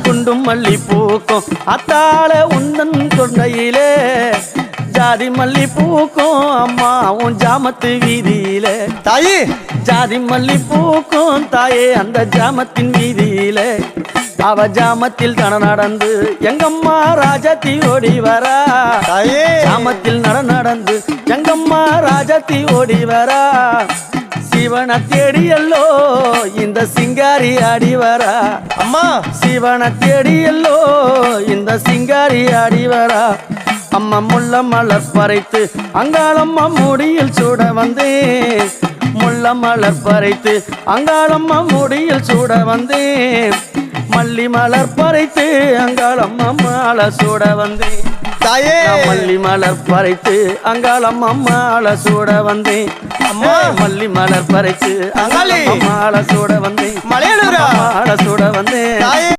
குண்டும் மல்லி பூக்கும் அத்தாள உந்தன் கொண்டையிலே ஜாதி மல்லி பூக்கும் அம்மா உன் ஜாமத்து வீதியிலே தாயே ஜாதி மல்லி பூக்கும் தாயே அந்த ஜாமத்தின் வீதியிலே அவ ஜாமத்தில் நடந்து எங்கம்மா ராஜாத்தி ஓடி வரா தாயே ஜாமத்தில் நடந்து எங்கம்மா ராஜாத்தி ஓடி வரா சிவனை தேடியல்லோ இந்த சிங்காரி ஆடி வரா அம்மா சிவனை தேடியல்லோ இந்த சிங்காரி ஆடி வரா அம்மா முள்ள மலர் பறைத்து அங்காளம்மா முடியில் சூட வந்தேன் முள்ள மலர் பறைத்து அங்காளம்மா முடியில் சூட வந்தேன் மல்லி மலர் பறைத்து அங்காளம்மா மாலை சூட வந்தேன் தாயே மல்லி மலர் பறைத்து அங்காளம்மா மாலை சூட வந்தேன் அம்மா மல்லி மலர் பறைத்து அங்காளி மாலை சூட வந்தேன் மலையனூரா மாலை சூட வந்தேன் தாயே